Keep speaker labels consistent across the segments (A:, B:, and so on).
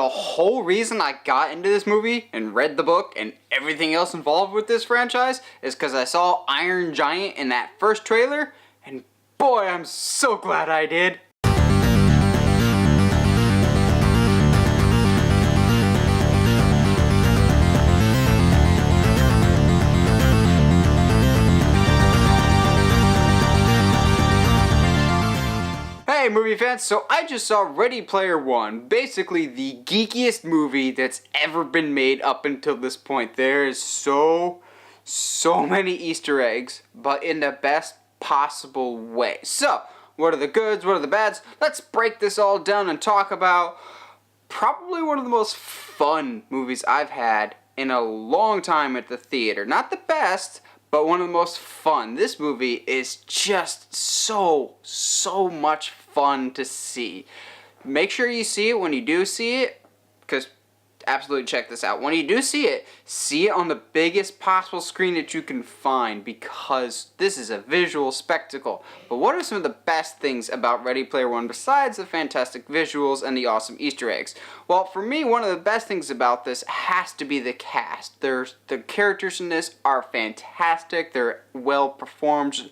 A: the whole reason I got into this movie and read the book and everything else involved with this franchise is because I saw Iron Giant in that first trailer, and boy, I'm so glad I did. Hey movie fans, so I just saw Ready Player One, basically the geekiest movie that's ever been made up until this point. There is so many Easter eggs, but in the best possible way. So, what are the goods, what are the bads? Let's break this all down and talk about probably one of the most fun movies I've had in a long time at the theater. Not the best, but one of the most fun. This movie is just so much fun to see. Make sure you see it when you do see it, because absolutely check this out. When you do see it on the biggest possible screen that you can find, because this is a visual spectacle. But what are some of the best things about Ready Player One besides the fantastic visuals and the awesome Easter eggs? Well, for me, one of the best things about this has to be the cast. The characters in this are fantastic. They're well performed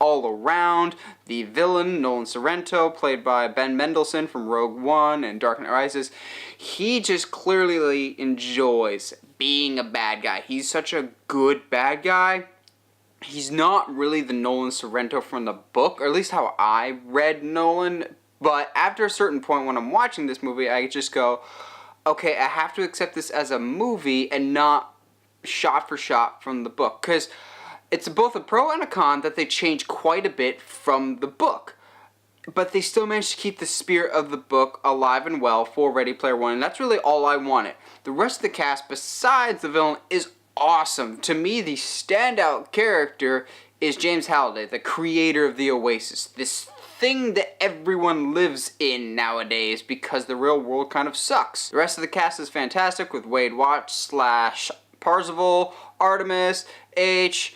A: all around. The villain, Nolan Sorrento, played by Ben Mendelsohn from Rogue One and Dark Knight Rises, he just clearly enjoys being a bad guy. He's such a good bad guy. He's not really the Nolan Sorrento from the book, or at least how I read Nolan, but after a certain point when I'm watching this movie, I just go, okay, I have to accept this as a movie and not shot for shot from the book, because it's both a pro and a con that they change quite a bit from the book. But they still managed to keep the spirit of the book alive and well for Ready Player One, and that's really all I wanted. The rest of the cast, besides the villain, is awesome. To me, the standout character is James Halliday, the creator of the Oasis. This thing that everyone lives in nowadays because the real world kind of sucks. The rest of the cast is fantastic, with Wade Watch / Parzival, Artemis, H,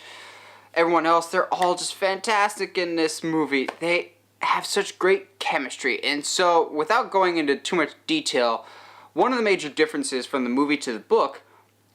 A: everyone else. They're all just fantastic in this movie. They have such great chemistry. And so, without going into too much detail, one of the major differences from the movie to the book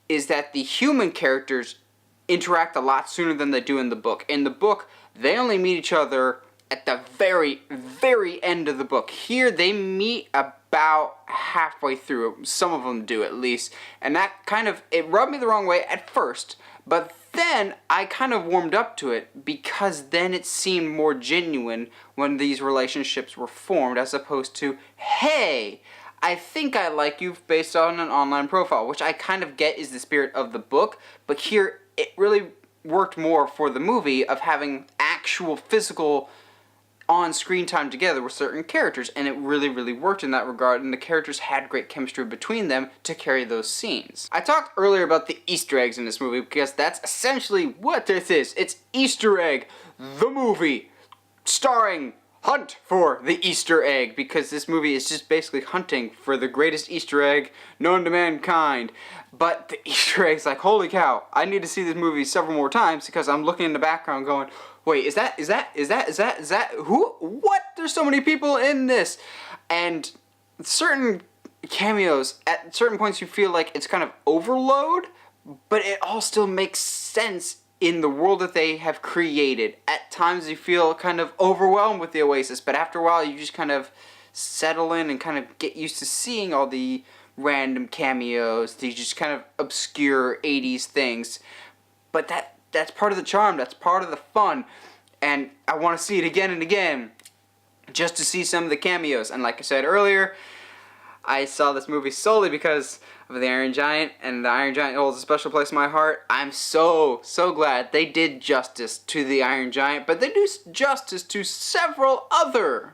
A: is that the human characters interact a lot sooner than they do in the book. In the book, they only meet each other at the very end of the book. Here, they meet about halfway through. Some of them do, at least. And that kind of, it rubbed me the wrong way at first, but then I kind of warmed up to it, because then it seemed more genuine when these relationships were formed, as opposed to, hey, I think I like you based on an online profile, which I kind of get is the spirit of the book, but here it really worked more for the movie of having actual physical on-screen time together with certain characters, and it really worked in that regard, and the characters had great chemistry between them to carry those scenes. I talked earlier about the Easter eggs in this movie, because that's essentially what this is. It's Easter Egg, the movie, starring Hunt for the Easter Egg, because this movie is just basically hunting for the greatest Easter egg known to mankind. But the Easter egg's like, holy cow, I need to see this movie several more times, because I'm looking in the background going, wait, is that, who, what? There's so many people in this. And certain cameos, at certain points you feel like it's kind of overload, but it all still makes sense in the world that they have created. At times you feel kind of overwhelmed with the Oasis, but after a while you just kind of settle in and kind of get used to seeing all the random cameos, these just kind of obscure 80s things. But that's part of the charm, that's part of the fun, and I want to see it again and again, just to see some of the cameos. And like I said earlier, I saw this movie solely because of the Iron Giant, and the Iron Giant holds a special place in my heart. I'm so glad they did justice to the Iron Giant, but they do justice to several other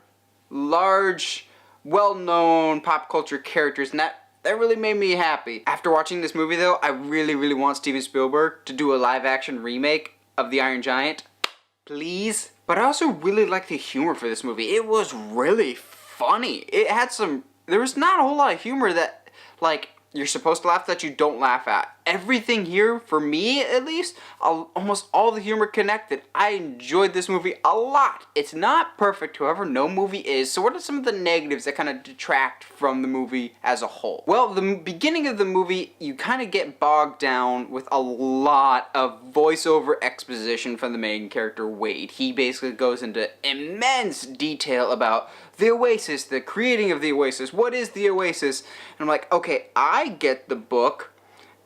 A: large, well-known pop culture characters, and that really made me happy. After watching this movie though, I really want Steven Spielberg to do a live-action remake of the Iron Giant. Please. But I also really like the humor for this movie. It was really funny. It had some, there was not a whole lot of humor that, like, you're supposed to laugh that you don't laugh at. Everything here, for me at least, almost all the humor connected. I enjoyed this movie a lot. It's not perfect, however, no movie is. So what are some of the negatives that kind of detract from the movie as a whole? Well, the beginning of the movie, you kind of get bogged down with a lot of voiceover exposition from the main character, Wade. He basically goes into immense detail about the Oasis, the creating of the Oasis. What is the Oasis? And I'm like, okay, I get the book,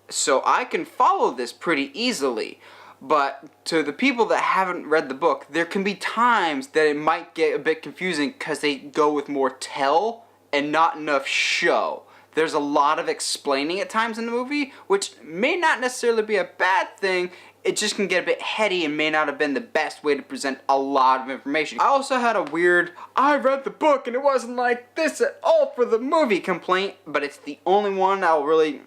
A: so I can follow this pretty easily. But to the people that haven't read the book, there can be times that it might get a bit confusing because they go with more tell and not enough show. There's a lot of explaining at times in the movie, which may not necessarily be a bad thing. It just can get a bit heady and may not have been the best way to present a lot of information. I also had a weird, I read the book and it wasn't like this at all for the movie complaint, but it's the only one I'll really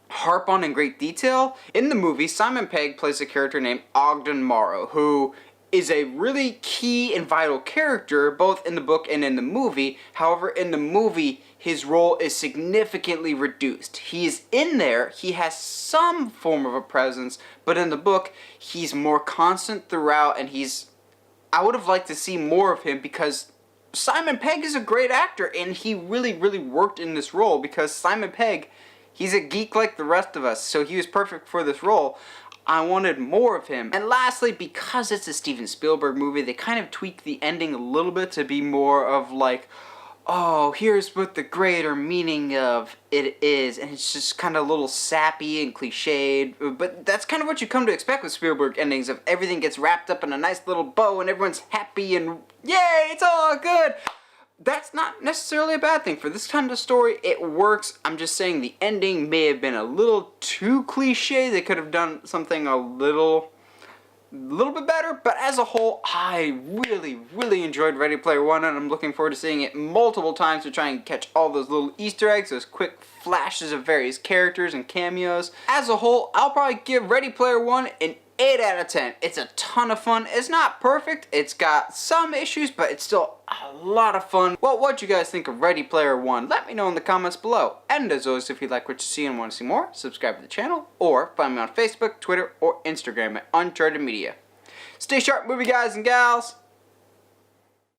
A: harp on in great detail. In the movie, Simon Pegg plays a character named Ogden Morrow, who is a really key and vital character both in the book and in the movie. However, in the movie, his role is significantly reduced. He is in there, he has some form of a presence, but in the book, he's more constant throughout, and I would have liked to see more of him because Simon Pegg is a great actor, and he really, really worked in this role because Simon Pegg, he's a geek like the rest of us, so he was perfect for this role. I wanted more of him. And lastly, because it's a Steven Spielberg movie, they kind of tweak the ending a little bit to be more of like, oh, here's what the greater meaning of it is, and it's just kind of a little sappy and cliched, but that's kind of what you come to expect with Spielberg endings, of everything gets wrapped up in a nice little bow and everyone's happy and yay, it's all good. That's not necessarily a bad thing. For this kind of story, it works. I'm just saying the ending may have been a little too cliche. They could have done something a little bit better, but as a whole, I really, really enjoyed Ready Player One, and I'm looking forward to seeing it multiple times to try and catch all those little Easter eggs, those quick flashes of various characters and cameos. As a whole, I'll probably give Ready Player One an 8 out of 10. It's a ton of fun. It's not perfect. It's got some issues, but it's still a lot of fun. Well, what do you guys think of Ready Player One? Let me know in the comments below. And as always, if you like what you see and want to see more, subscribe to the channel, or find me on Facebook, Twitter, or Instagram at Uncharted Media. Stay sharp, movie guys and gals.